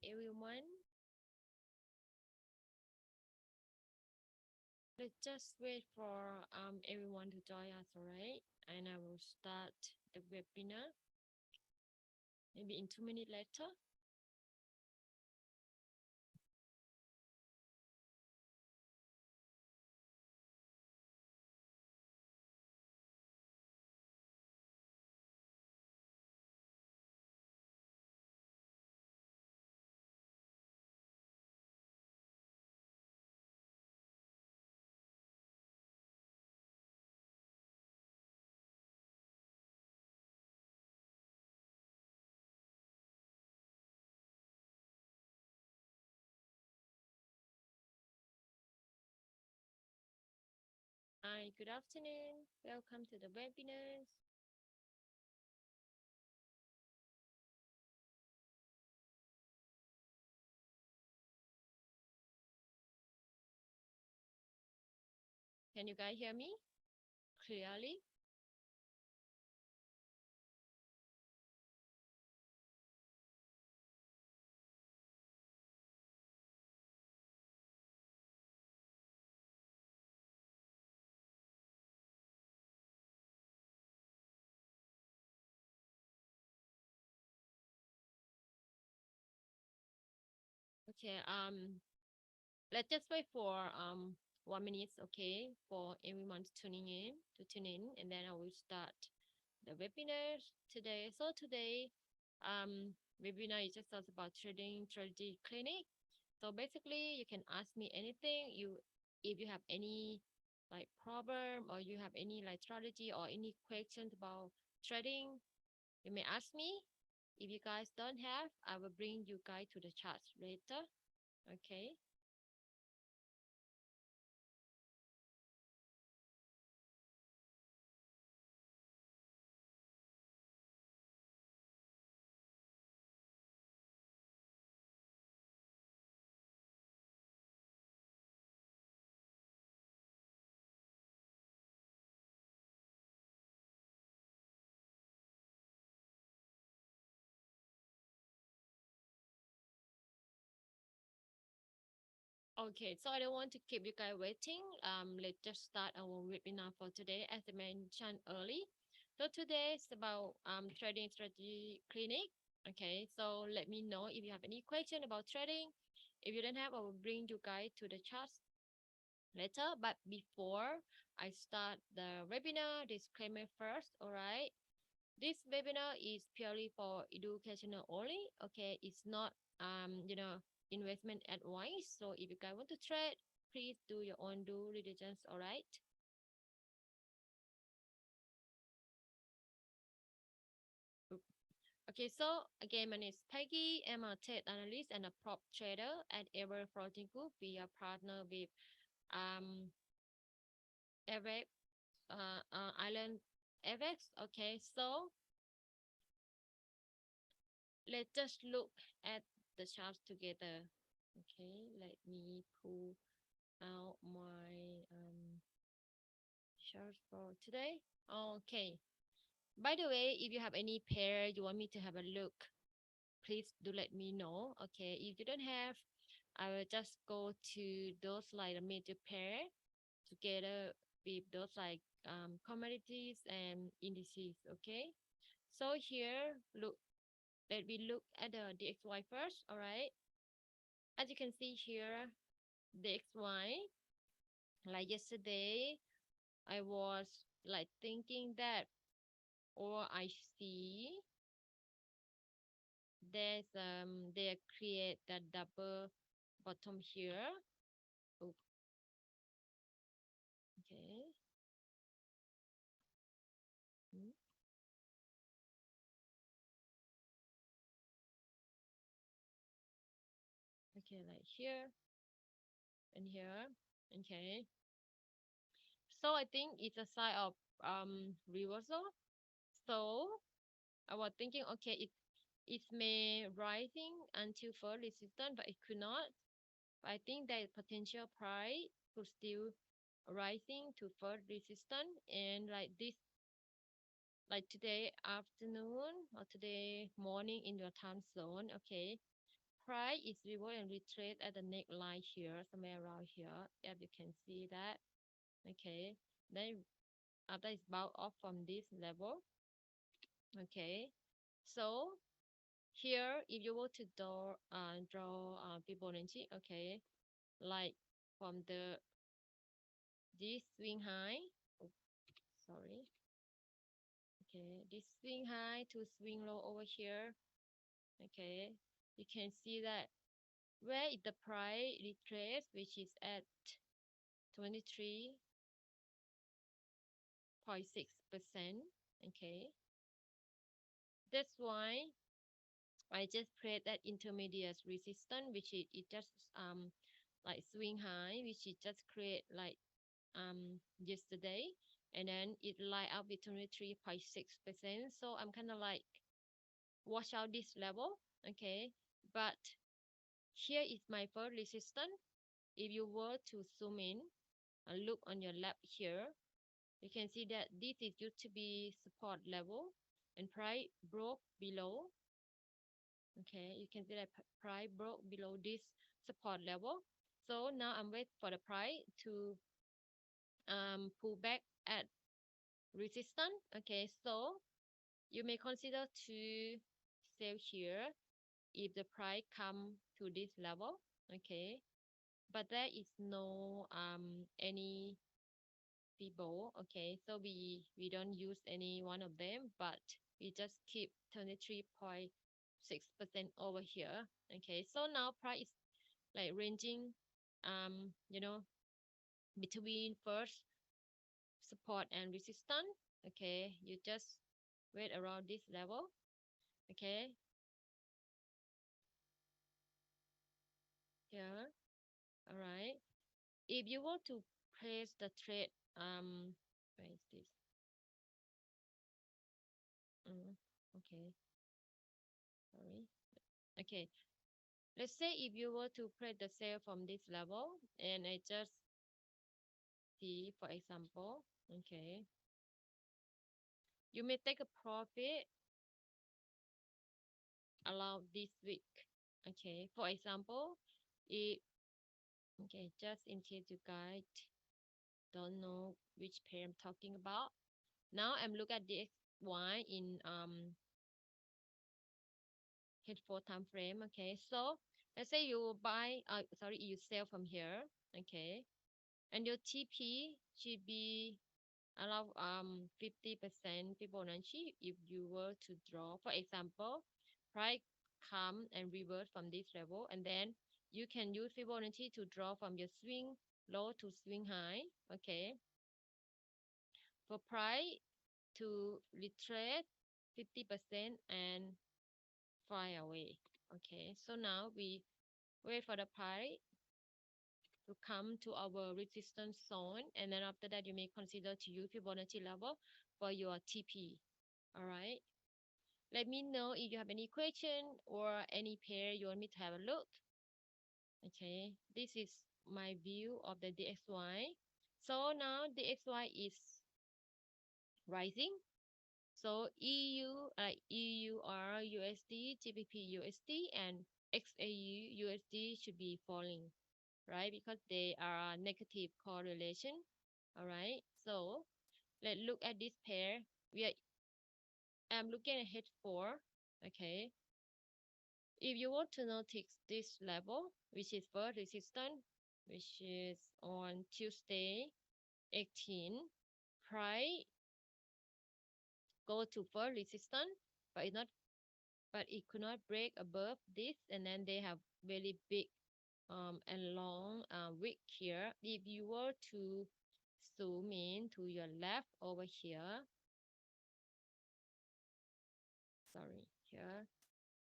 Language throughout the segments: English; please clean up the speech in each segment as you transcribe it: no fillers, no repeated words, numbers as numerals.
everyone. Let's just wait for everyone to join us, alright? And I will start the webinar maybe in 2 minutes later. Hi, good afternoon. Welcome to the webinar. Can you guys hear me clearly? Okay, let's just wait for 1 minute, okay, for everyone to tune in, and then I will start the webinar today. So today, webinar is just about trading strategy clinic. So basically, you can ask me anything if you have any like problem or you have any like strategy or any questions about trading, you may ask me. If you guys don't have, I will bring you guys to the chat later. Okay. Okay, so I don't want to keep you guys waiting. Let's just start our webinar for today, as I mentioned early. So today is about trading strategy clinic. Okay, so let me know if you have any question about trading. If you don't have, I will bring you guys to the chat later. But before I start the webinar, disclaimer first. All right, this webinar is purely for educational only. Okay, it's not investment advice. So if you guys want to trade, please do your own due diligence. All right. Okay, so again, my name is Peggy. I'm a trade analyst and a prop trader at Ever Floating Group. We are partner with um Ever Island FX. Okay, so let's just look at the charts together. Okay, let me pull out my charts for today. Okay. By the way, if you have any pair you want me to have a look, please do let me know. Okay. If you don't have, I will just go to those like a major pair together with those like commodities and indices. Okay. So here, look, let me look at the DXY first. All right. As you can see here, DXY, like yesterday, I was like thinking that, or I see they create that double bottom here. Oh, okay. Mm, okay, like here and here. Okay. So I think it's a sign of reversal. So I was thinking, okay, it may rising until first resistance, but it could not. But I think that potential price could still rising to first resistance, and like this, like today afternoon or today morning in your time zone. Okay, price is reward and retrace at the neckline here, somewhere around here. If you can see that, okay. Then after it's bounce off from this level, okay. So here, if you want to draw Fibonacci, okay, like from the this swing high, oh, sorry, okay, this swing high to swing low over here, okay, you can see that where is the price retrace, which is at 23.6%, okay. That's why I just create that intermediate resistance, which it just like swing high, which it just create like yesterday, and then it line up with 23.6%. So I'm kind of like watch out this level, okay. But here is my first resistance. If you were to zoom in and look on your left here, you can see that this is used to be support level, and price broke below. Okay, you can see that price broke below this support level. So now I'm waiting for the price to pull back at resistance. Okay, so you may consider to sell here if the price come to this level. Okay, but there is no any people. Okay, so we don't use any one of them, but we just keep 23.6% over here. Okay, so now price is like ranging you know, between first support and resistance. Okay, you just wait around this level. Okay, here. All right, if you want to place the trade, where is this? Okay, sorry. Okay, let's say if you were to create the sale from this level, and I just see, for example, okay, you may take a profit along this week. Okay, for example, it okay, just in case you guys don't know which pair I'm talking about. Now I'm looking at the XY in H4 time frame. Okay, so let's say you buy sorry, you sell from here. Okay, and your TP should be allow 50% Fibonacci if you were to draw. For example, price come and reverse from this level, and then you can use Fibonacci to draw from your swing low to swing high. Okay, for price to retrace 50% and fly away. Okay, so now we wait for the price to come to our resistance zone, and then after that you may consider to use Fibonacci level for your TP. All right, let me know if you have any question or any pair you want me to have a look. Okay, this is my view of the DXY. So now DXY is rising. So EU like EUR USD, GBP USD, and XAU USD should be falling, right? Because they are negative correlation. All right. So let's look at this pair. I'm looking at H4. Okay. If you want to notice this level, which is first resistance, which is on Tuesday 18, price go to first resistance, but it could not break above this, and then they have very big and long wick here. If you were to zoom in to your left over here, sorry, here,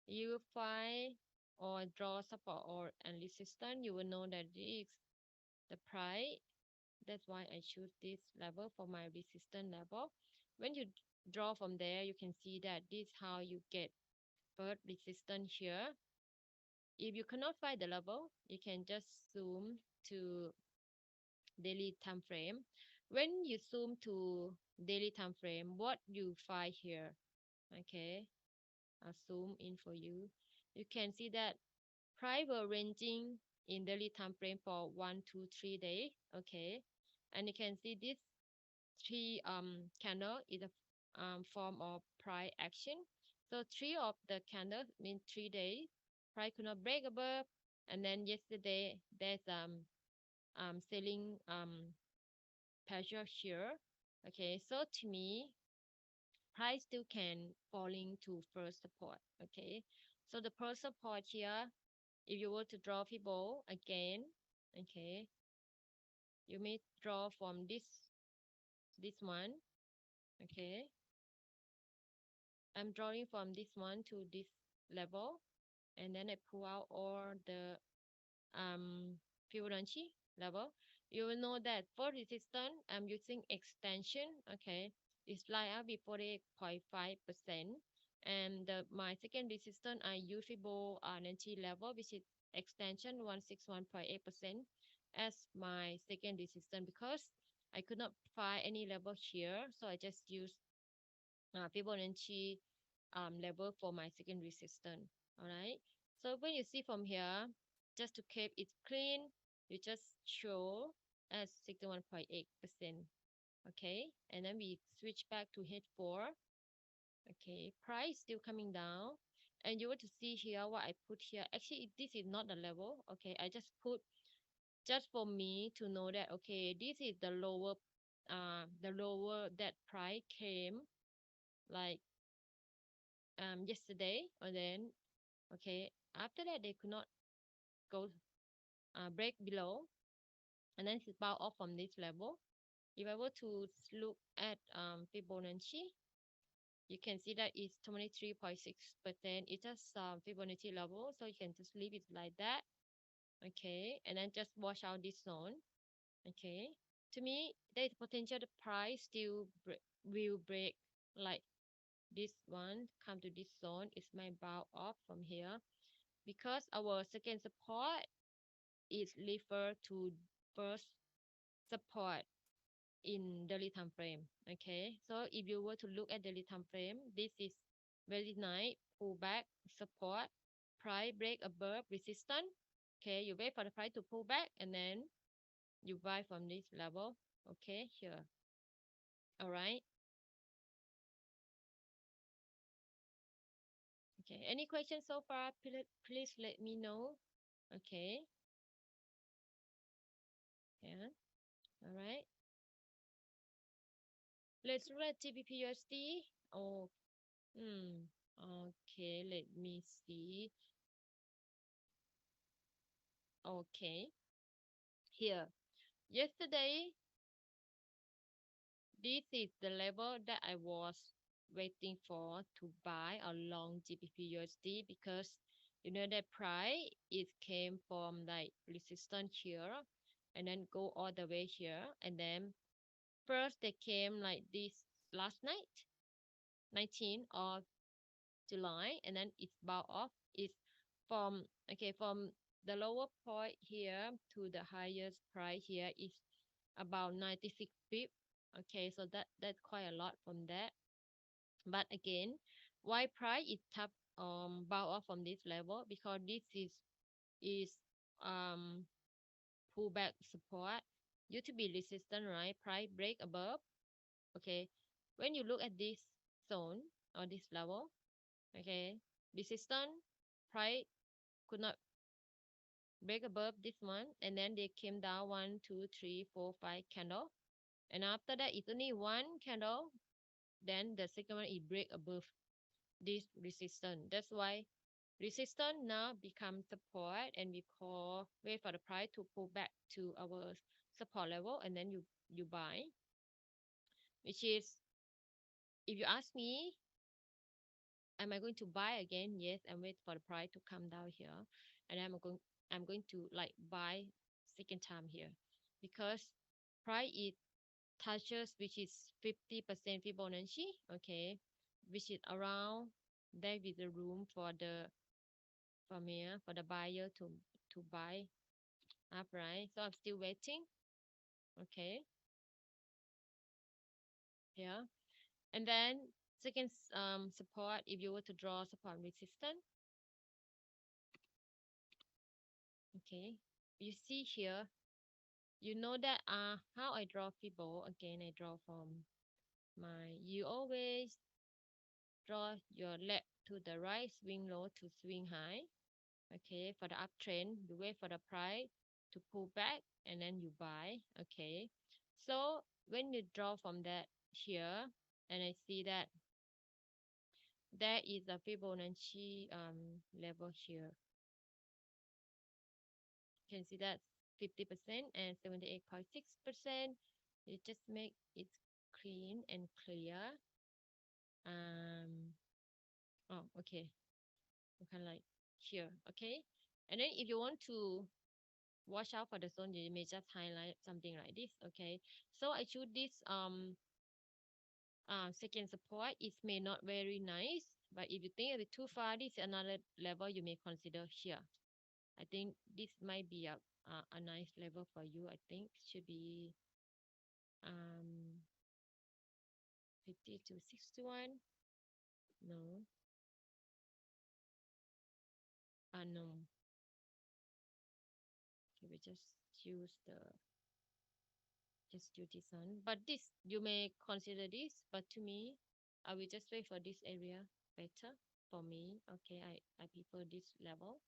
you find or draw support or and resistance, you will know that this is the price. That's why I choose this level for my resistance level. When you draw from there, you can see that this is how you get first resistance here. If you cannot find the level, you can just zoom to daily time frame. When you zoom to daily time frame, what you find here? Okay, I'll zoom in for you. You can see that price were ranging in daily time frame for 1 to 3 days. Okay, and you can see this three candle is a form of price action. So three of the candles mean 3 days. Price could not break above, and then yesterday there's selling pressure here. Okay, so to me, price still can falling to first support. Okay, so the first support here, if you were to draw Fibo again, okay, you may draw from this one. Okay, I'm drawing from this one to this level, and then I pull out all the um, Fibonacci level. You will know that for resistance, I'm using extension. Okay, it's line up with 48.5%. And my second resistance, I use Fibonacci level, which is extension 161.8% as my second resistance because I could not find any level here. So I just use Fibonacci level for my second resistance. All right. So when you see from here, just to keep it clean, you just show as 61.8%. Okay. And then we switch back to H4. Okay. Price still coming down. And you want to see here what I put here. Actually, this is not the level. Okay. I just put just for me to know that, okay, this is the lower that price came like yesterday, and then okay, after that they could not go break below, and then it bounce off from this level. If I were to look at Fibonacci, you can see that it's 23.6%. It's just Fibonacci level, so you can just leave it like that. Okay, and then just watch out this zone. Okay, to me there is potential the price still will break like this one, come to this zone. It's my bounce off from here because our second support is referred to first support in daily time frame. Okay, so if you were to look at daily time frame, this is very nice pullback support, price break above resistance. Okay, you wait for the price to pull back and then you buy from this level. Okay, here. All right. Okay, any questions so far? Please let me know. Okay, yeah. All right. Let's look at GBP USD. Oh, okay, let me see. Okay, here. Yesterday, this is the level that I was waiting for to buy along GBP USD because you know that price it came from like resistance here and then go all the way here, and then first they came like this last night, 19 of July, and then it's bound off. It's from okay, from the lower point here to the highest price here is about 96 pip. Okay, so that's quite a lot from that. But again, why price is top bound off from this level? Because this is um pullback support due to be resistant, right? Price break above. Okay, when you look at this zone or this level, okay, resistance price could not break above this one, and then they came down 1 2 3 4 5 candle, and after that it's only one candle, then the second one is break above this resistance. That's why resistance now becomes support, and we call wait for the price to pull back to our support level, and then you buy, which is, if you ask me, am I going to buy again? Yes, and wait for the price to come down here, and I'm going to like buy second time here because price it touches, which is 50% Fibonacci. Okay, which is around there is a room for the from here for the buyer to buy up, right? So I'm still waiting. Okay, yeah, and then second support, if you were to draw support resistance, Okay, you see here, you know that how I draw Fibo. Again, I draw from my, you always draw your left to the right, swing low to swing high. Okay, for the uptrend, you wait for the price to pull back and then you buy. Okay, so when you draw from that here, and I see that there is a Fibonacci level here. You can see that 50% and 78.6%. You just make it clean and clear. Um, oh, okay. You can like here, okay. And then if you want to watch out for the zone, you may just highlight something like this, okay. So I choose this second support. It may not very nice, but if you think a bit too far, this is another level you may consider here. I think this might be a nice level for you. I think should be 50 to 61. No, no. Okay, we use the just use this one. But this you may consider this, but to me, I will just wait for this area better for me. Okay, I prefer this level.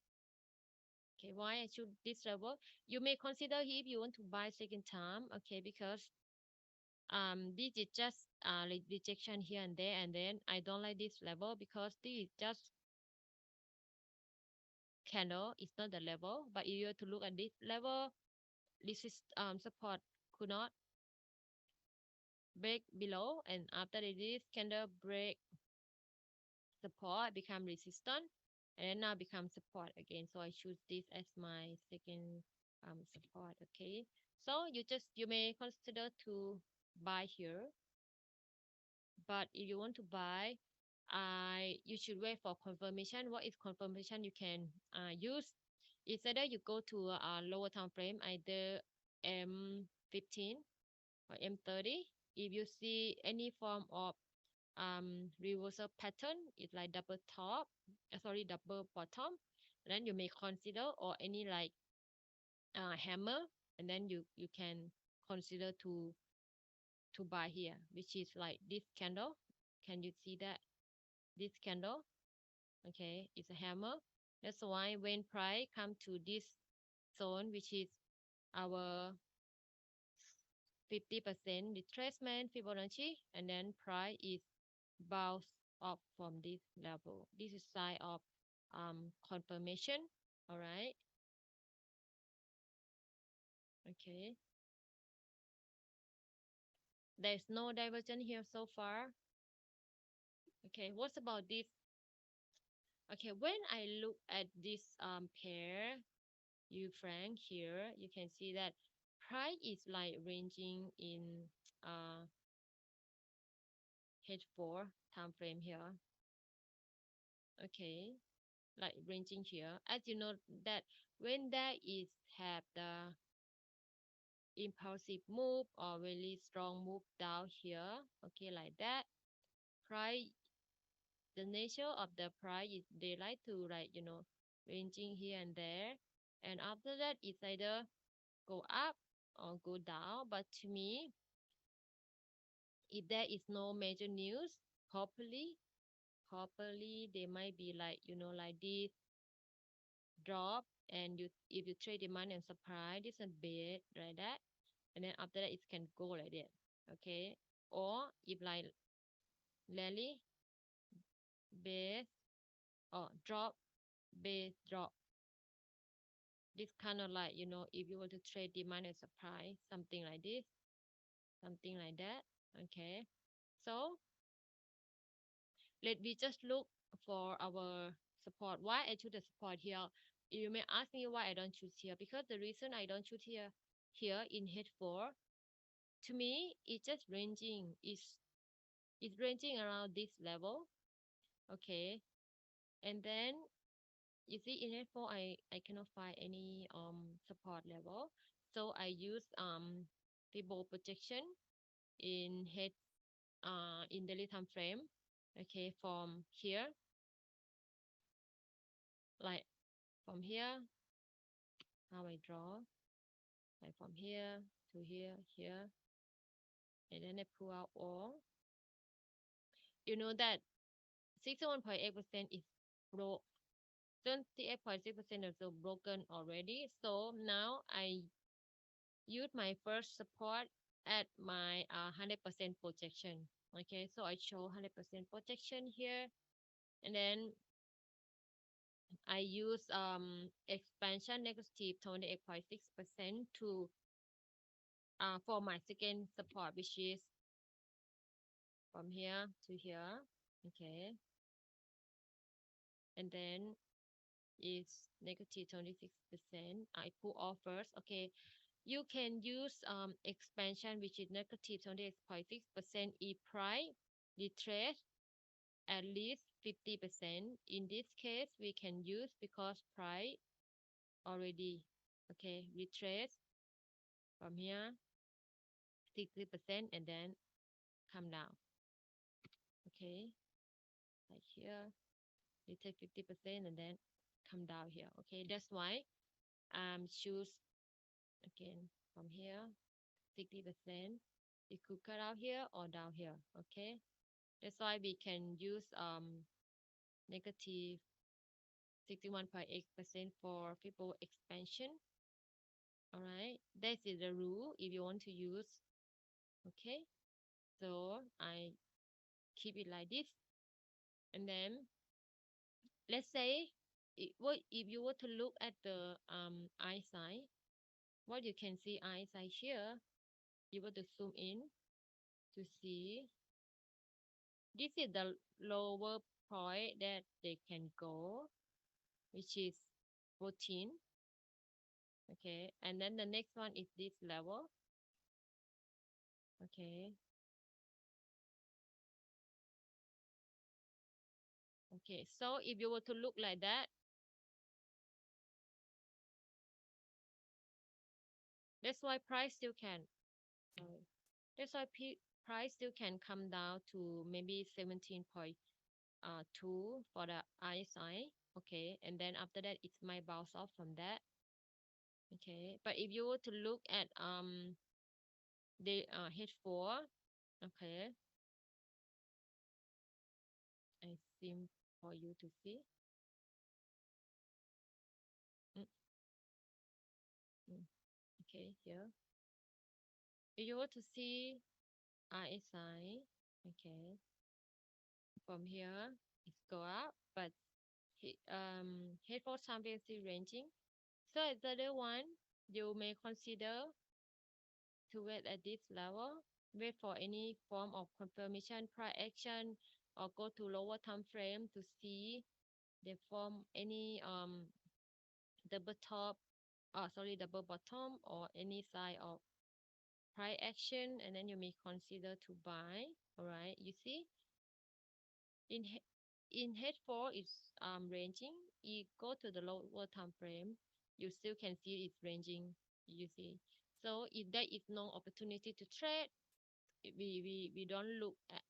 Okay, why I choose this level? You may consider if you want to buy second time. Okay, because this is just like rejection here and there, and then I don't like this level because this is just candle. It's not the level. But if you were to look at this level, this is support could not break below, and after this candle break support, become resistance, and now become support again. So I choose this as my second support. Okay, so you may consider to buy here, but if you want to buy, you should wait for confirmation. What is confirmation? You can use, it's either you go to a lower time frame, either M15 or M30. If you see any form of reversal pattern, it's like double top, sorry, double bottom, then you may consider, or any like hammer, and then you can consider to buy here, which is like this candle. Can you see that this candle? Okay, it's a hammer. That's why when price come to this zone, which is our 50% retracement Fibonacci, and then price is bounce up from this level. This is sign of confirmation. All right. Okay. There's no divergence here so far. Okay. What's about this? Okay. When I look at this pair, you franc here, you can see that price is like ranging in uh H4 time frame here. Okay, like ranging here. As you know that when there is have the impulsive move or really strong move down here, okay, like that, price, the nature of the price is they like to, like, ranging here and there, and after that it's either go up or go down. But to me, if there is no major news, hopefully they might be like, like this drop, and if you trade demand and supply, this is a bit like that, and then after that it can go like that. Okay, or if like rally base or drop base drop, this kind of like, if you want to trade demand and supply, something like this, something like that. Okay, so let me just look for our support. Why I choose the support here? You may ask me why I don't choose here, because the reason I don't choose here in H4, to me it's just ranging, it's ranging around this level. Okay, and then you see in H4 I cannot find any support level, so I use Fibo projection in head in daily time frame. Okay, from here, like from here how I draw, like from here to here, here, and then I pull out all. You know that 61.8% is broke. 28.6% is so broken already. So now I use my first support at my 100% projection. Okay, so I show 100% projection here, and then I use expansion negative 28.6% to for my second support, which is from here to here. Okay, and then is negative 26%. I pull off first. Okay, you can use expansion, which is negative 28.6% if price retrace at least 50%. In this case, we can use because price already okay retrace from here 60% and then come down. Okay, like here, retrace 50% and then come down here. Okay, that's why choose again from here 60%. It could cut out here or down here. Okay, that's why we can use negative 61.8% for people expansion. All right, that is the rule if you want to use. Okay, so I keep it like this, and then let's say what if you were to look at the eye side, what you can see eye side here, you were to zoom in to see this is the lower point that they can go, which is 14. Okay, and then the next one is this level. Okay, okay, so if you were to look like that, that's why price still can that's why price still can come down to maybe 17.2 for the RSI. Okay, and then after that it might bounce off from that. Okay, but if you were to look at the H4, okay, I seem for you to see. Mm, mm, okay, here if you were to see RSI, okay, from here it's go up, but H4 championship ranging. So as the other one, you may consider to wait at this level, wait for any form of confirmation price action, or go to lower time frame to see they form any double top, double bottom or any side of price action, and then you may consider to buy. All right, you see in in H4 it's ranging. You go to the lower time frame, you still can see it's ranging. You see, so if there is no opportunity to trade, we don't look at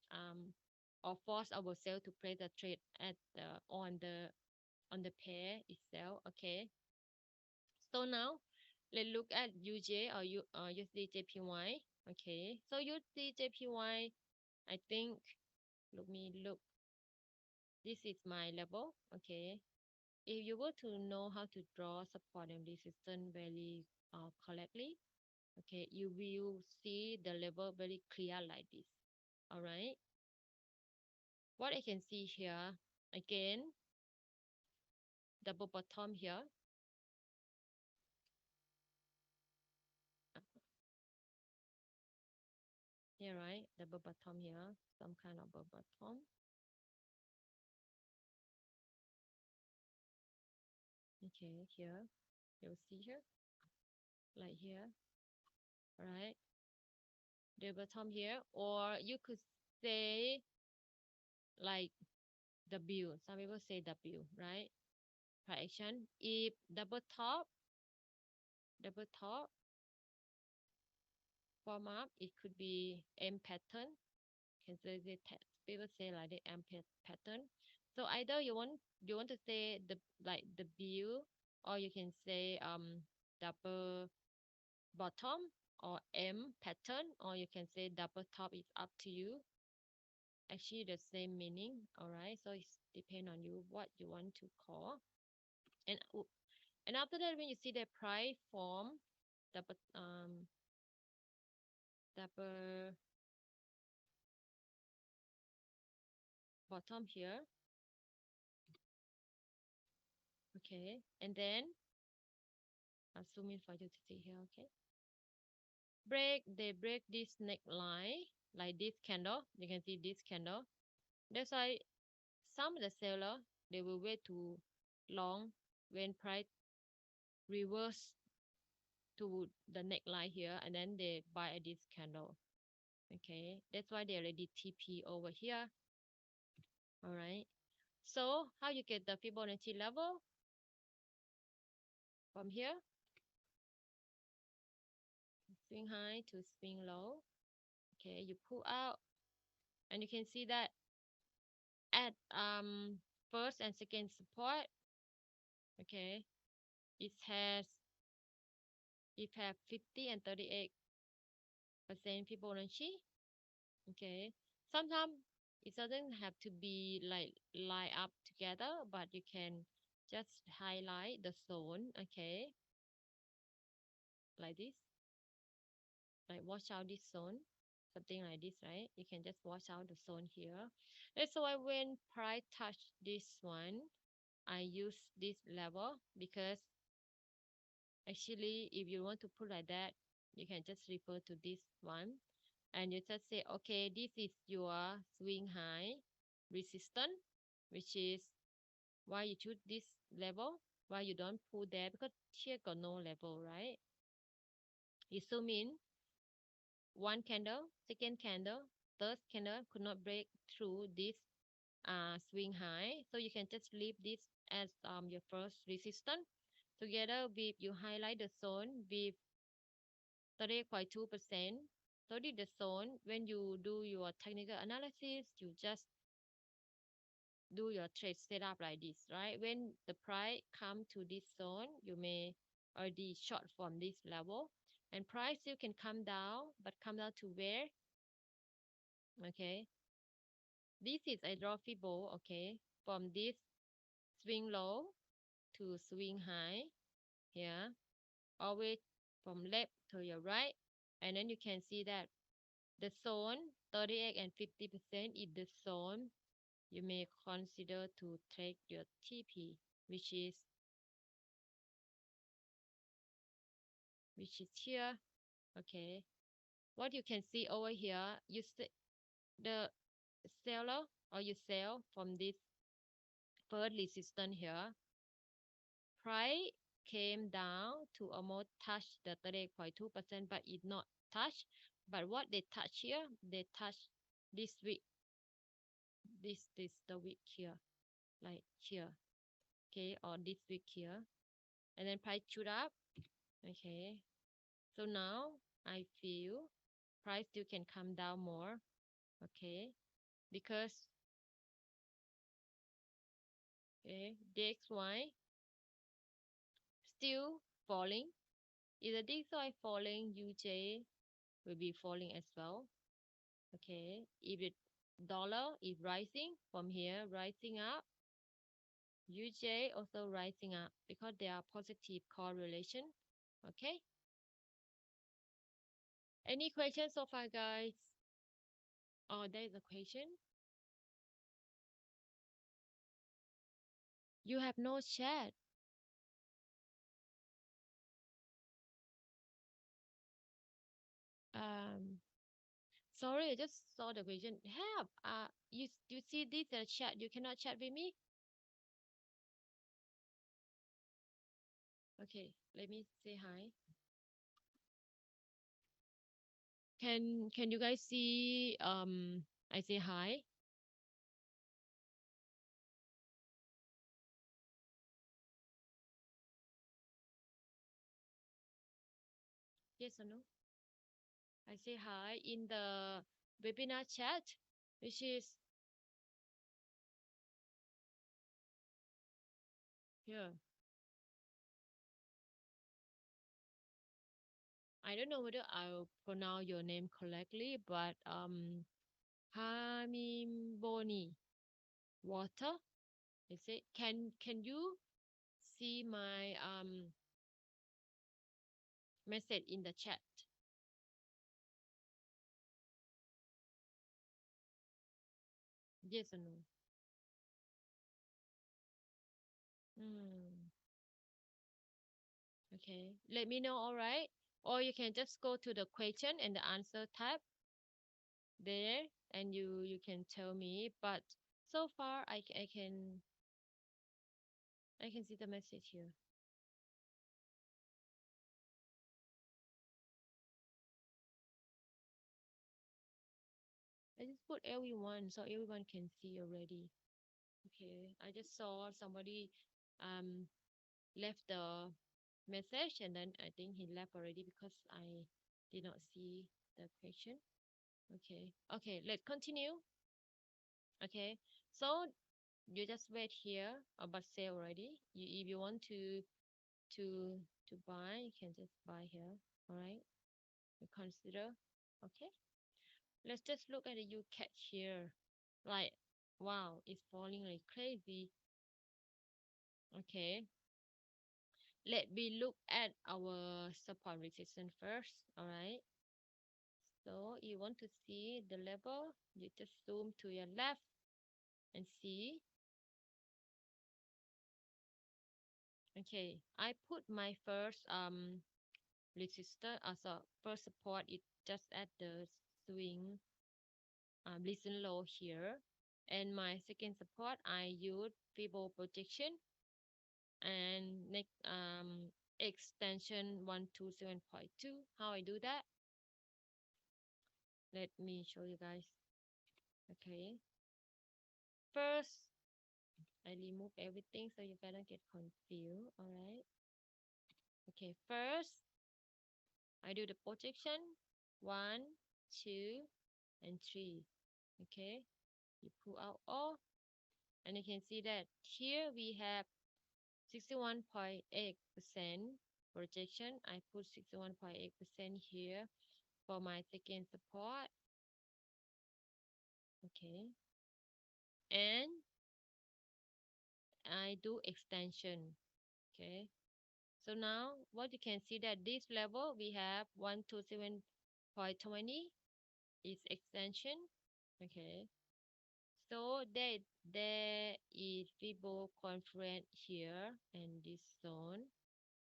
or force ourselves to play the trade at the on the pair itself. Okay, so now let's look at UJ or USD Okay, so USD I think let me look, this is my level. Okay, if you were to know how to draw support and resistance very correctly, okay, you will see the level very clear like this. All right, what I can see here again, double bottom here. Here, right, double bottom here, some kind of double bottom. Okay, here you'll see here, like here, right, double bottom here, or you could say like W. Some people say W, right? Price action. If double top form up, it could be M pattern. Can say people say like the M pattern. So either you want to say the like the view, or you can say double bottom or M pattern, or you can say double top. It's up to you. Actually the same meaning. All right, so it's depend on you what you want to call. And and after that, when you see the price form double bottom here, okay, and then I'll zoom in for you to see here. Okay, they break this neckline like this candle. You can see this candle. That's why some of the seller, they will wait too long when price reverse to the neckline here, and then they buy at this candle. Okay, that's why they already TP over here. All right, so how you get the Fibonacci level? From here, swing high to swing low. Okay, you pull out, and you can see that at first and second support, okay, it has 50 and 38% Fibonacci. Okay, sometimes it doesn't have to be like line up together, but you can just highlight the zone. Okay, like this, like watch out this zone, something like this, right? You can just watch out the zone here. That's why when price touch this one, I use this level, because actually if you want to put like that, you can just refer to this one, and you just say, okay, this is your swing high resistance, which is why you choose this level, why you don't pull there, because here got no level, right? You zoom in, one candle, second candle, third candle could not break through this swing high, so you can just leave this as your first resistance. Together with you highlight the zone with 38.2%. So this the zone. When you do your technical analysis, you just do your trade setup like this, right? When the price come to this zone, you may already short from this level, and price still can come down, but come down to where? Okay, this is a draw Fibo, okay, from this swing low to swing high here, always from left to your right, and then you can see that the zone 38 and 50% is the zone you may consider to take your TP, which is here. Okay, what you can see over here, you see the seller, or you sell from this first resistance here, price came down to almost touch the 38.2%, but it not touch. But what they touch here, they touch this week, this the week here, like here, okay, or this week here, and then price shoot up. Okay, so now I feel price still can come down more. Okay, because okay, DXY still falling. If the DXY falling, UJ will be falling as well. Okay, if the dollar is rising from here, rising up, UJ also rising up, because they are positive correlation. Okay, any questions so far, guys? Oh, there is a question. You have no chat. Um, Sorry, I just saw the question. Have you see this chat? You cannot chat with me. Okay, let me say hi. Can you guys see I say hi? Yes or no? I say hi in the webinar chat, which is here. I don't know whether I'll pronounce your name correctly, but Hamimboni water. Is it? Can you see my message in the chat? Yes or no? Hmm. Okay. Let me know, all right? Or you can just go to the question and the answer tab there, and you can tell me. But so far, I can see the message here. I just put everyone so everyone can see already. Okay. I just saw somebody um left the message, and then I think he left already because I did not see the question. Okay. Okay, let's continue. Okay. So you just wait here about sale already. If you want to to buy, you can just buy here. All right. You consider. Okay. Let's just look at the U catch here. Like, wow, it's falling like crazy. Okay. Let me look at our support resistance first. All right. So you want to see the level, you just zoom to your left and see. Okay, I put my first resistor as a first support. It just at the swing listen low here, and my second support I use Fibo projection and next extension 127.2. How I do that? Let me show you guys. Okay, first I remove everything so you gonna get confused. All right. Okay, first I do the projection. One, two, and three. Okay, you pull out all, and you can see that here we have 61.8% projection. I put 61.8% here for my second support. Okay, and I do extension. Okay, so now what you can see that this level we have 127.20 is extension. Okay, so there is Fibo conference here and this zone.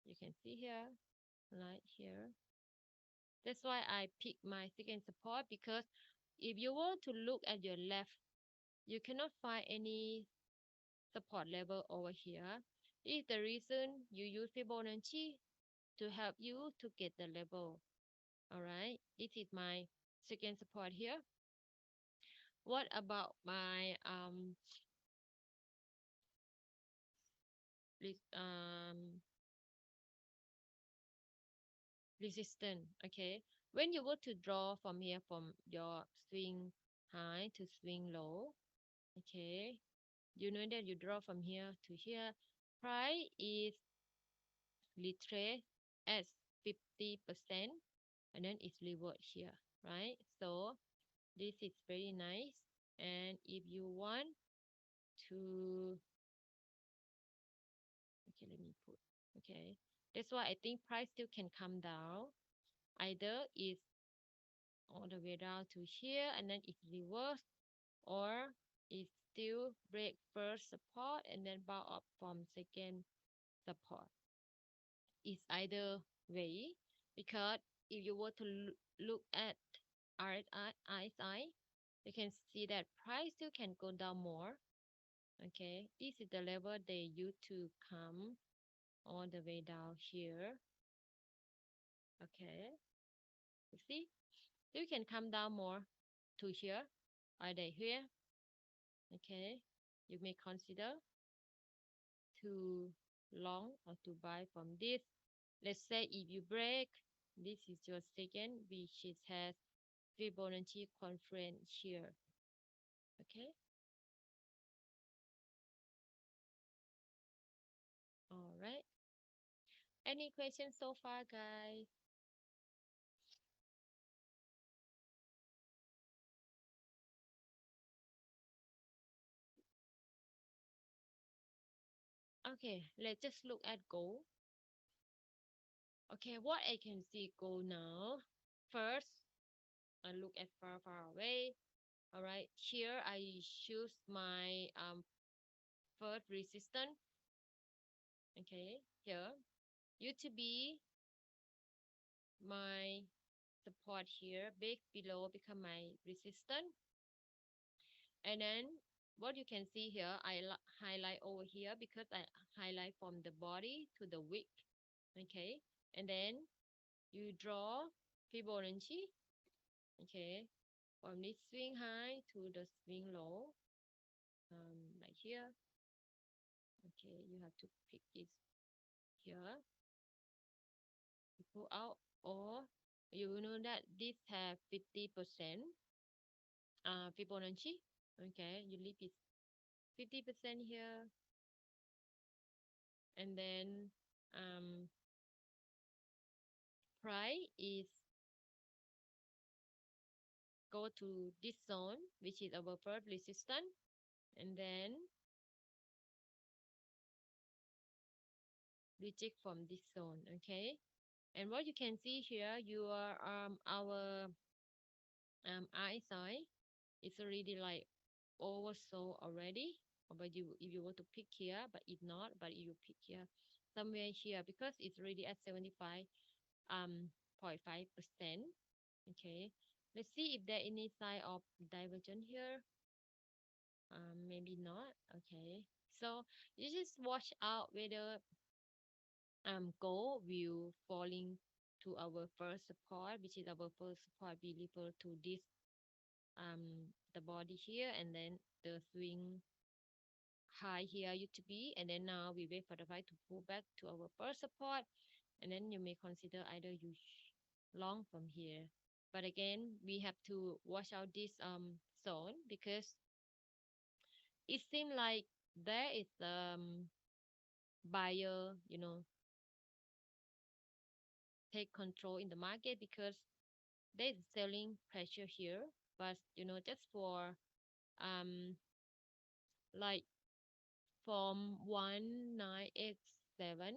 You can see here, right here. That's why I pick my second support, because if you want to look at your left, you cannot find any support level over here. This is the reason you use Fibonacci to help you to get the level. Alright, this is my second support here. What about my resistance? Okay, when you go to draw from here, from your swing high to swing low, okay, you know that you draw from here to here, price is retraced as 50%, and then it's revert here, right? So this is very nice. And if you want to, okay, let me put, okay, that's why I think price still can come down. Either is all the way down to here and then it's reverse, or it still break first support and then bounce up from second support. It's either way, because if you were to look at RSI, you can see that price still can go down more. Okay, this is the level they used to come all the way down here. Okay, you see, you can come down more to here, either here. Okay, you may consider to long or to buy from this. Let's say if you break, this is your second, which is has Fibonacci conference here. Okay, all right. Any questions so far, guys? Okay, let's just look at gold. Okay, what I can see gold now. First, I look at far away. All right, here I choose my first resistance. Okay, here used to be my support here, big below become my resistance. And then what you can see here, I highlight over here because I highlight from the body to the wick. Okay, and then you draw Fibonacci. Okay, from this swing high to the swing low, like here. Okay, you have to pick this here, you pull out, or you know that this have 50% Fibonacci. Okay, you leave it 50% here, and then price is go to this zone, which is our first resistance, and then reject from this zone. Okay, and what you can see here, your our RSI is already like oversold already. But you, if you want to pick here, but if not, but if you pick here somewhere here, because it's already at 75 0.5%. Okay, let's see if there any sign of divergence here. Maybe not. Okay, so you just watch out whether gold will falling to our first support, which is our first support be refer to this the body here, and then the swing high here used to be, and then now we wait for the price to pull back to our first support, and then you may consider either you long from here. But again, we have to watch out this zone, because it seems like there is buyer, take control in the market, because there is selling pressure here. But just for um like from 1987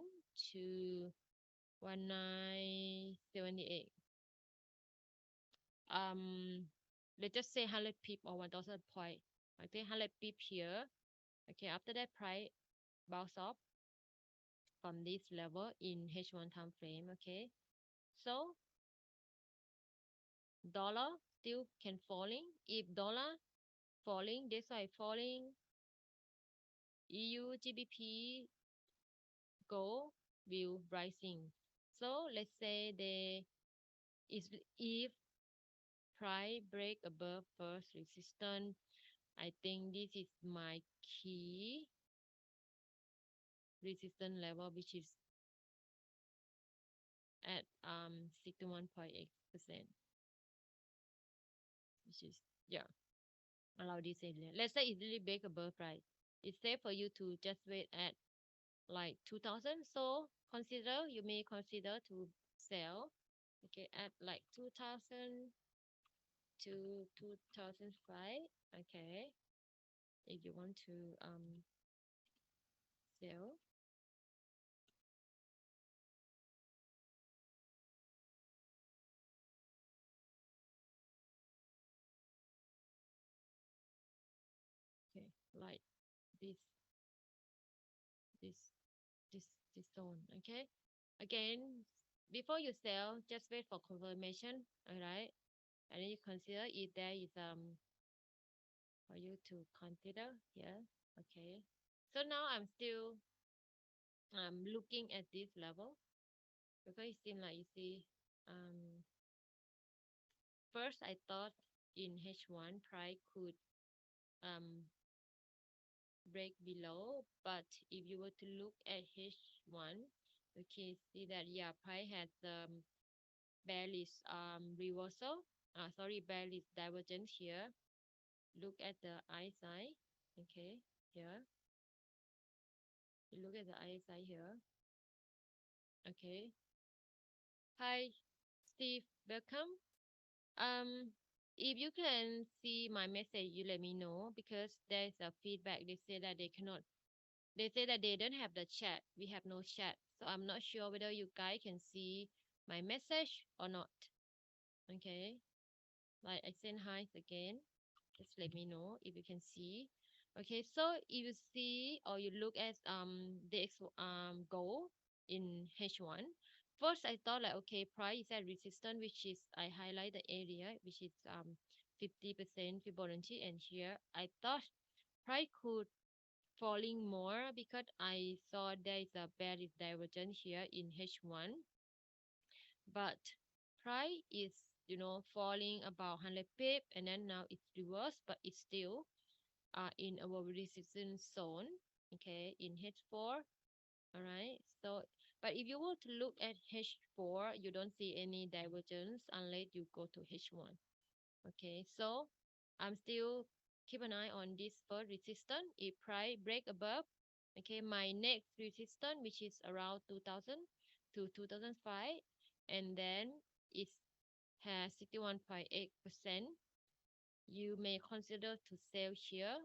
to 1978, let's just say 100 pip or 1000 point. I think 100 pip here. Okay, after that price bounce off from this level in H1 time frame. Okay, so dollar still can falling. If dollar falling, this side falling, EU GBP gold will rising. So let's say they is if price break above first resistance, I think this is my key resistance level, which is at 61.8%, which is, yeah, allow this area. Let's say it's really big above price. It's safe for you to just wait at like 2000. So you may consider to sell, okay, at like 2000 to 2005. Okay, if you want to sell. Okay, like this this this zone. Okay, again, before you sell, just wait for confirmation. All right, and then you consider if there is for you to consider here. Okay, so now I'm still looking at this level, because it seems like, you see, first I thought in H1 price could um break below, but if you were to look at H1, you can see that, yeah, price has bearish reversal, sorry, bearish divergence here. Look at the RSI. Okay, here, you look at the RSI here. Okay, hi Steve, welcome. If you can see my message, you let me know, because there's a feedback. They say that they cannot They say that they don't have the chat. We have no chat. So I'm not sure whether you guys can see my message or not. Okay. Like I send hi again. Just let me know if you can see. Okay, so if you see or you look at the goal in H1, first I thought like okay, price is at resistance, which is I highlight the area which is 50% Fibonacci, and here I thought price could falling more because I saw there is a bearish divergence here in H1, but price is falling about 100 pip, and then now it's reversed, but it's still in our resistance zone, okay, in H4. All right, so but if you were to look at H4, you don't see any divergence unless you go to H1. Okay, so I'm still keep an eye on this first resistance. If price break above, okay, my next resistance, which is around 2000 to 2005, and then it has 61.8%, you may consider to sell here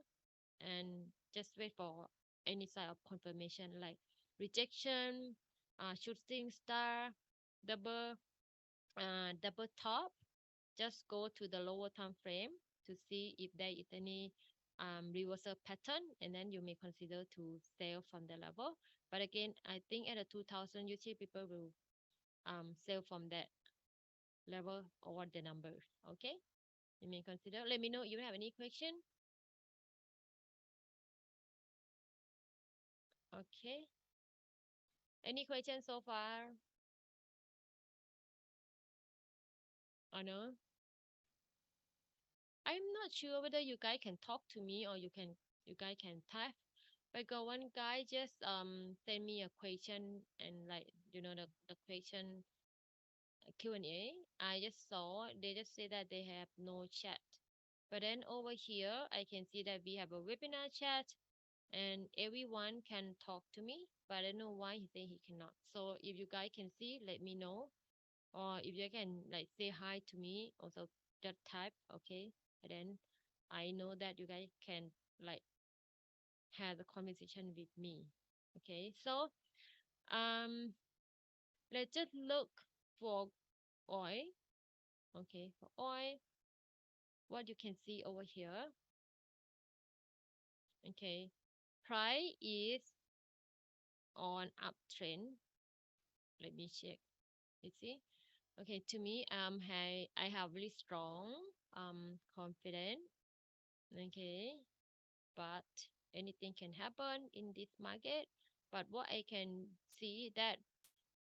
and just wait for any sign of confirmation like rejection, shooting star, double double top. Just go to the lower time frame to see if there is any reversal pattern, and then you may consider to sell from the level. But again, I think at the 2000 usually people will sell from that level or the numbers. Okay, you may consider. Let me know if you have any question. Okay, any questions so far or no? I'm not sure whether you guys can talk to me or you guys can type. But got one guy just send me a question, and like the question Q&A. I just saw they just say that they have no chat. But then over here I can see that we have a webinar chat and everyone can talk to me, but I don't know why he say he cannot. So if you guys can see, let me know, or if you can like say hi to me also, just type, okay, and then I know that you guys can like have a conversation with me. Okay, so um let's just look for oil. Okay, for oil, what you can see over here, okay, price is on uptrend. Let me check. You see, okay, to me I have really strong confidence. Okay, but anything can happen in this market. But what I can see that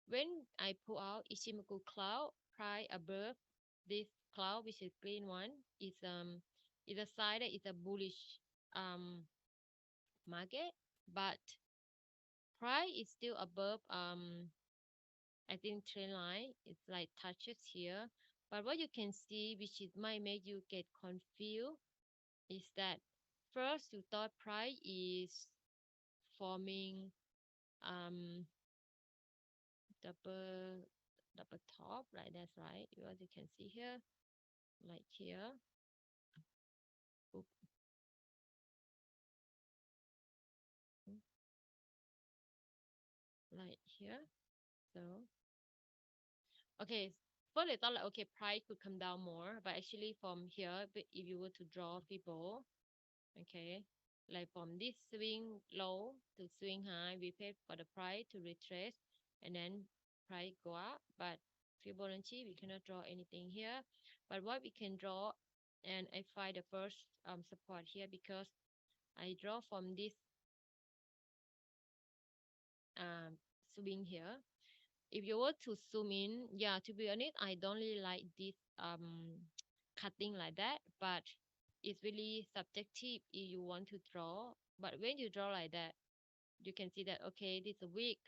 when I pull out Ichimoku cloud price above this cloud, which is green one, is a sign that it's a bullish um market, but price is still above I think trend line. It's like touches here. But what you can see, which is might make you get confused, is that first you thought price is forming um double double top, right? That's right. As you can see here, like here, oop, mm, like here. So okay, first I thought like okay, price could come down more, but actually from here, but if you were to draw people, okay, like from this swing low to swing high, we paid for the price to retrace, and then price go up. But Fibonacci, we cannot draw anything here. But what we can draw, and I find the first support here because I draw from this um, swing here. If you were to zoom in, yeah, to be honest, I don't really like this cutting like that, but it's really subjective if you want to draw. But when you draw like that, you can see that okay, this is a wick,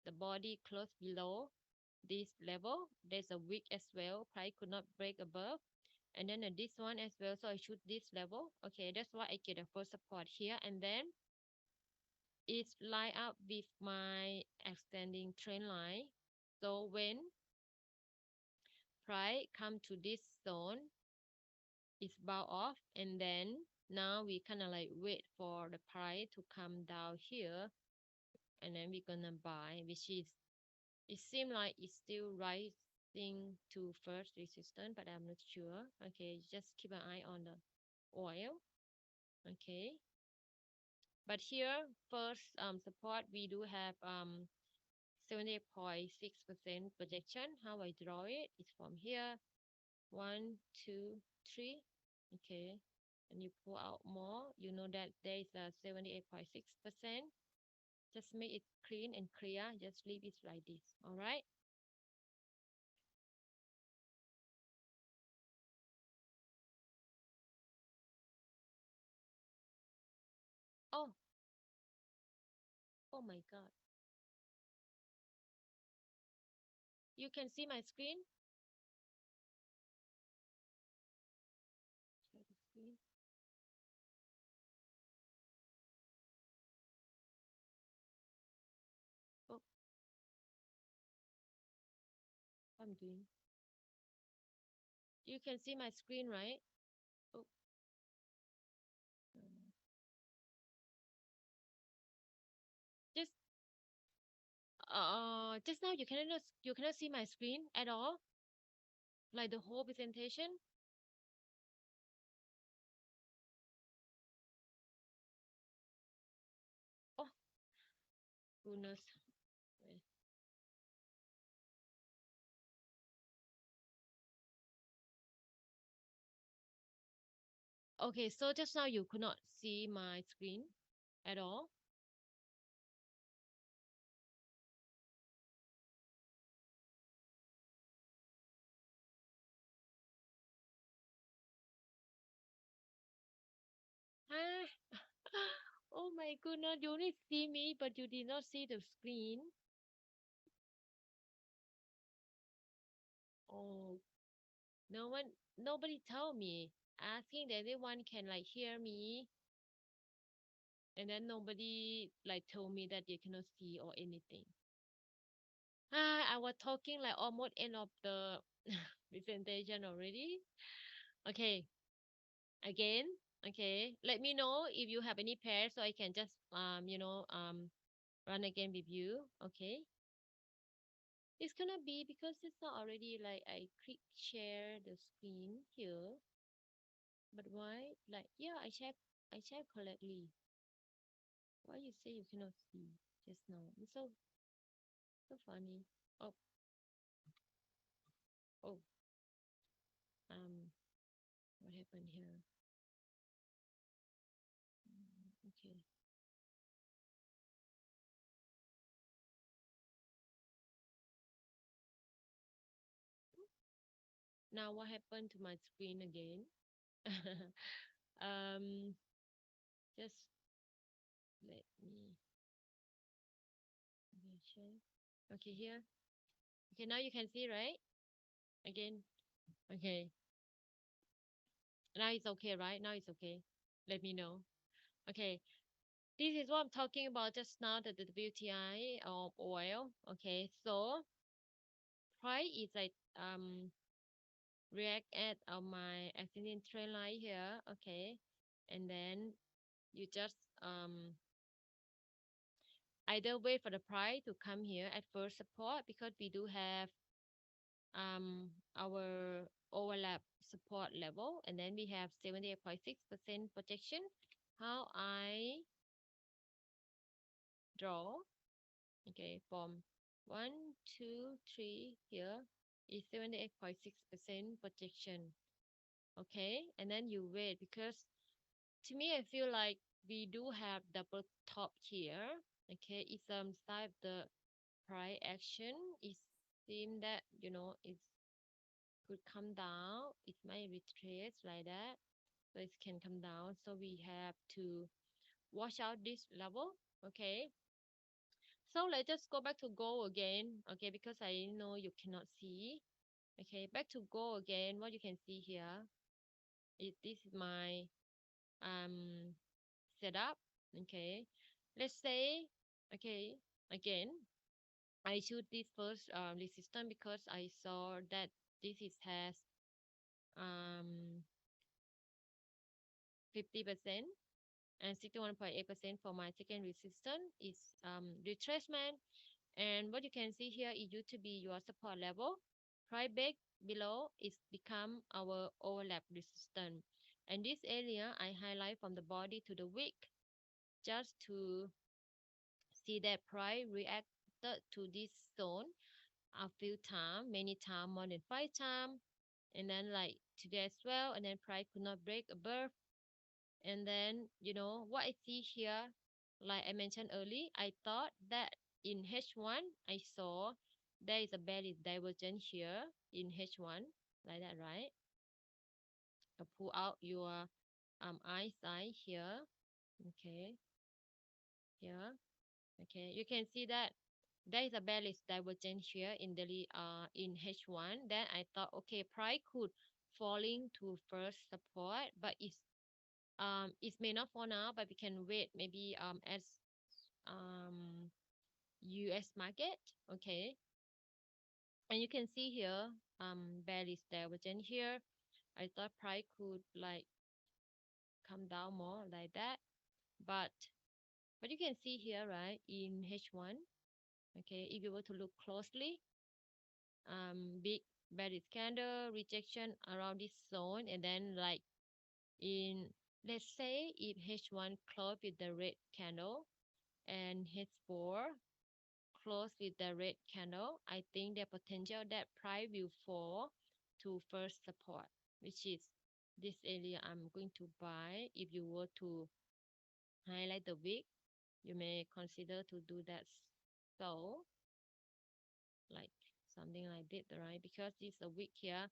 the body close below this level. There's a wick as well. Price could not break above, and then this one as well. So I shoot this level. Okay, that's why I get a first support here, and then it's line up with my extending trend line. So when price come to this zone, it's bow off, and then now we kind of like wait for the price to come down here. and then we're gonna buy, which is, it seems like it's still rising to first resistance, but I'm not sure. Okay, just keep an eye on the oil. Okay, but here first support we do have 78.6% projection. How I draw it is from here, one, two, three. Okay, and you pull out more, you know that there is a 78.6%. Just make it clean and clear. Just leave it like this. All right. Oh, oh my God. You can see my screen? Share the screen. Oh, I'm doing. You can see my screen, right? Oh, mm. just just now you cannot see my screen at all, like the whole presentation. Oh goodness. Wait. Okay, so just now you could not see my screen at all. Ah, oh my goodness, you only see me, but you did not see the screen. Oh, nobody told me. Asking that everyone can like hear me, and then nobody like told me that they cannot see or anything. I was talking like almost end of the presentation already. Okay, again. Okay, let me know if you have any pairs so I can just run again with you. Okay, it's gonna be because it's not already like I click share the screen here. But why? Like yeah, I check correctly. Why you say you cannot see just now? It's so funny. Oh oh what happened here? Okay. Now what happened to my screen again? um just let me share. Okay, here. Okay, now you can see, right? Again. Okay. Now it's okay, right? Now it's okay. Let me know. Okay. This is what I'm talking about just now, the WTI of oil. Okay, so price is like react at my ascending trend line here. Okay, and then you just either wait for the price to come here at first support, because we do have our overlap support level, and then we have 78.6% projection. How I draw, okay, from 1, 2, 3 here is 78.6% projection. Okay, and then you wait, because to me I feel like we do have double top here. Okay, it's type the price action. It seems that it could come down. It might retrace like that, so it can come down, so we have to watch out this level. Okay, so let's just go back to gold again. Okay, because I know you cannot see. Okay, back to gold again. What you can see here is this is my um setup. Okay, let's say, okay, again I choose this first resistance because I saw that this is has um 50%. and 61.8% for my second resistance is retracement. And what you can see here, it used to be your support level. Price break below is become our overlap resistance. And this area I highlight from the body to the wick just to see that price reacted to this zone a few times, many times, more than 5 times. And then like today as well, and then price could not break above. And then what I see here, like I mentioned earlier, I thought that in H1 I saw there is a bearish divergence here in H1, like that, right? Pull out your eyesight here. Okay, here. Okay, you can see that there is a bearish divergence here in in H1. Then I thought, okay, price could falling to first support, but it may not fall now, but we can wait maybe as um US market. Okay, and you can see here bearish divergence here. I thought price could like come down more like that, but you can see here, right, in H1. Okay, if you were to look closely, big bearish candle rejection around this zone, and then like in, let's say if H1 close with the red candle and H4 close with the red candle, I think the potential that price will fall to first support, which is this area I'm going to buy. If you were to highlight the wick, you may consider to do that. So like something like this, right? Because this a wick here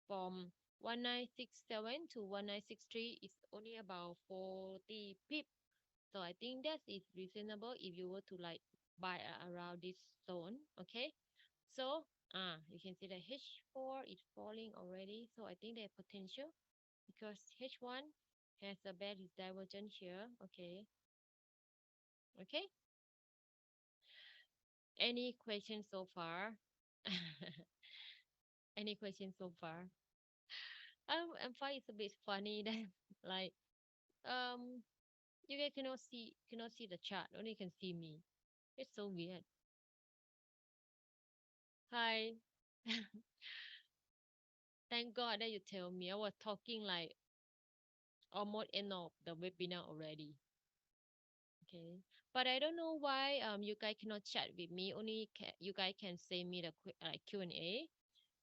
from 1967 to 1963 is only about 40 pips. So I think that is reasonable if you were to like buy around this zone. Okay, so you can see the H4 is falling already. So I think the potential, because H1 has a bad divergence here. Okay, okay. Any questions so far? Any questions so far? I find it's a bit funny that like um you guys cannot see the chart, only can see me. It's so weird. Hi. Thank God that you tell me. I was talking like almost end of the webinar already. Okay. But I don't know why you guys cannot chat with me. Only you guys can send me the Q&A.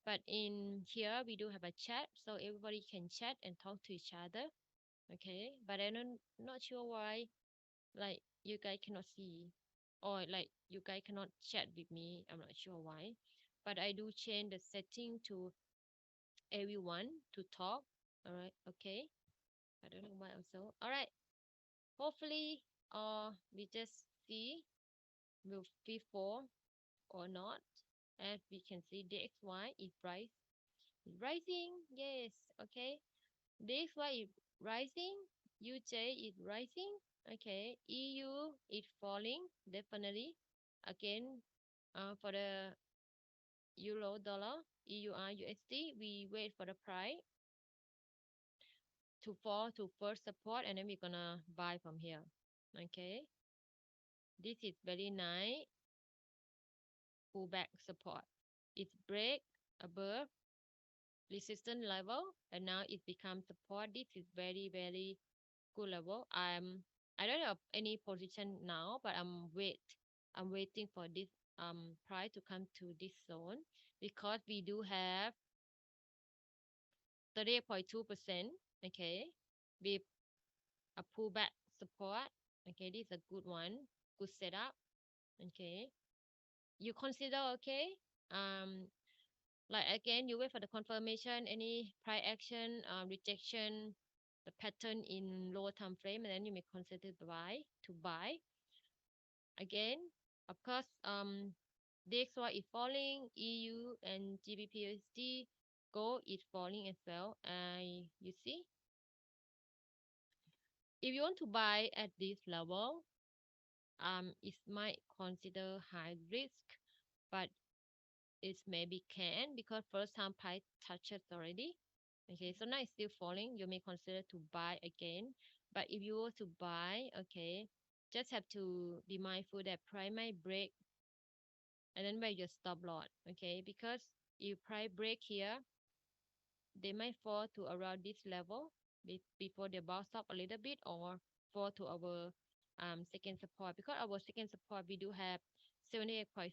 But in here we do have a chat, so everybody can chat and talk to each other. Okay. But I'm not sure why like you guys cannot see, or like you guys cannot chat with me. I'm not sure why. But I do change the setting to everyone to talk. All right. Okay. I don't know why also. All right. Hopefully, we just see will be fall or not. As we can see, DXY is rising. Yes. Okay. DXY is rising. UJ is rising. Okay. EU is falling. Definitely. Again, for the euro dollar, EUR USD, we wait for the price to fall to first support, and then we're gonna buy from here. Okay, this is very nice pullback support. It break above resistance level, and now it becomes support. This is very good level. I don't have any position now, but I'm waiting for this price to come to this zone, because we do have 38.2%. Okay, with a pullback support. Okay, this is a good one, good setup. Okay, you consider. Okay, like again, you wait for the confirmation, any price action, rejection, the pattern in lower time frame, and then you may consider to buy again. Of course, DXY is falling, EU and GBPUSD gold is falling as well. You see, if you want to buy at this level, it might consider high risk, but it maybe can, because first time price touches already. Okay, so now it's still falling. You may consider to buy again, But if you want to buy, okay, just have to be mindful that price might break and then where your stop loss, okay? Because if price break here, they might fall to around this level before they bounce up a little bit or fall to our second support. Because our second support we do have 78.6%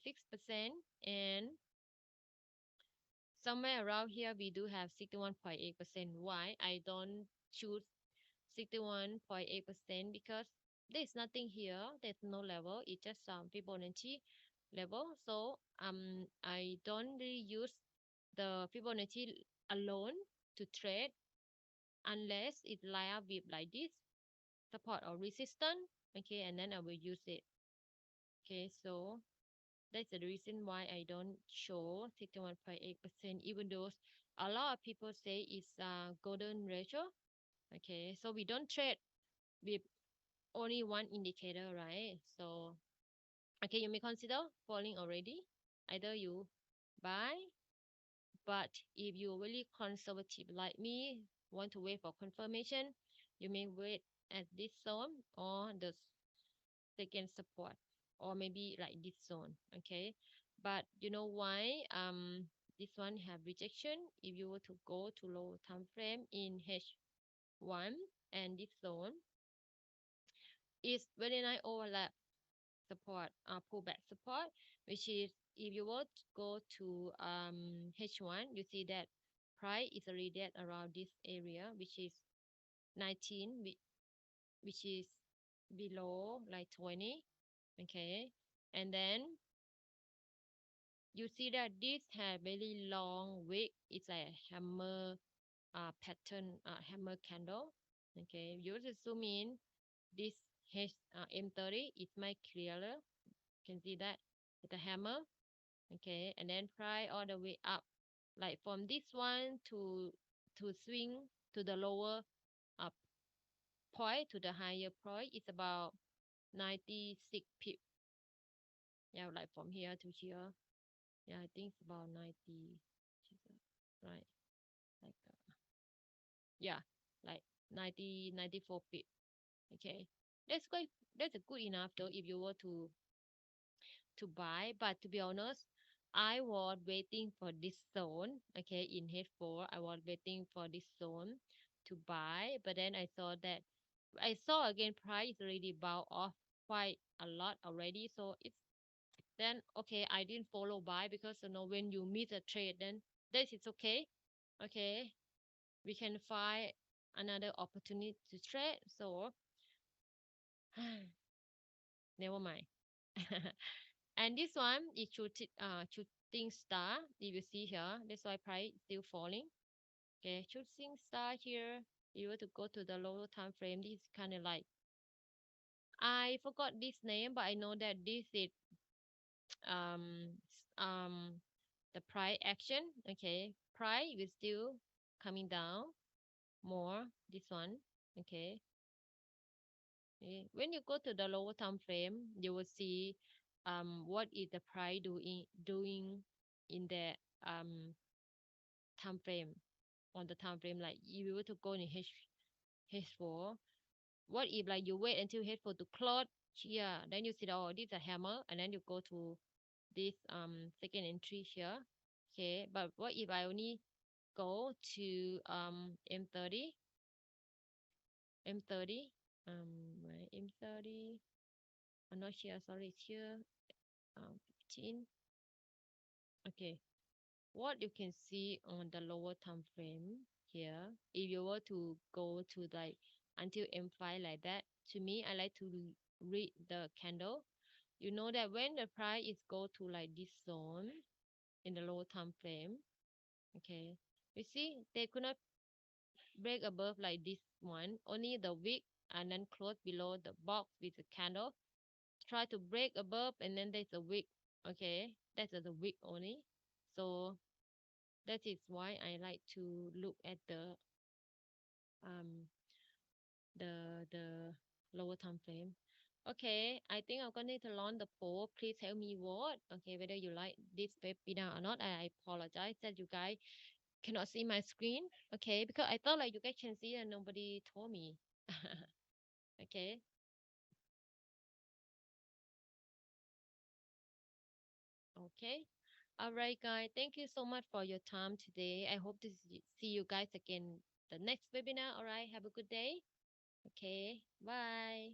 and somewhere around here we do have 61.8%. Why I don't choose 61.8%? Because there's nothing here, there's no level, it's just some Fibonacci level. So I don't really use the Fibonacci alone to trade unless it line up with like this support or resistance, okay, and then I will use it. Okay, so that's the reason why I don't show 61.8%, even though a lot of people say it's a golden ratio. Okay, so we don't trade with only one indicator, right? So okay, you may consider falling already. Either you buy, but if you're really conservative like me, want to wait for confirmation, you may wait at this zone or the second support, or maybe like this zone. Okay, but you know why this one have rejection? If you were to go to low time frame in H1 and this zone is very nice overlap support, pullback support, which is if you were to go to H1, you see that price is already at around this area, which is 19, which is below like 20. Okay, and then you see that this have very long wick. It's a hammer pattern, hammer candle. Okay, you just zoom in this M30 is my clearer. You can see that it's a hammer. Okay, and then pry all the way up, like from this one to swing to the lower up point to the higher point. It's about 96 pip. Yeah, like from here to here. Yeah, I think it's about 90. Right, like yeah, like 90 94 pip. Okay, that's quite, that's a good enough though if you were to buy. But to be honest, I was waiting for this zone. Okay, in H4 I was waiting for this zone to buy, but then I saw that I saw again price already bow off quite a lot already. So it's then okay, I didn't follow buy because you know when you miss a trade, then that is okay. Okay, we can find another opportunity to trade. So never mind. And this one is shooting star. If you see here, that's why price is still falling. Okay, shooting star here. If you were to go to the lower time frame, this is kind of like, I forgot this name, but I know that this is the price action. Okay, price is still coming down more. This one. Okay. Okay. When you go to the lower time frame, you will see what is the price doing in the time frame, on the time frame. Like if you were to go in H4, what if like you wait until H4 to close here, then you see that, oh, this is a hammer, and then you go to this second entry here. Okay, but what if I only go to M30, M30, my M30, I'm not here, sorry, it's here, 15. Okay, what you can see on the lower time frame here, if you were to go to like until M5 like that, to me I like to read the candle. You know that when the price is go to like this zone in the lower time frame, okay, you see they could not break above like this one, only the wick and then close below the box with the candle. Try to break above and then there's a wick. Okay, that's the wick only. So that is why I like to look at um the lower time frame. Okay, I think I'm gonna need to launch the poll. Please help me vote. Okay, whether you like this webinar or not. I apologize that you guys cannot see my screen. Okay, because I thought like you guys can see and nobody told me. Okay. Okay. All right, guys. Thank you so much for your time today. I hope to see you guys again the next webinar. All right. Have a good day. Okay. Bye.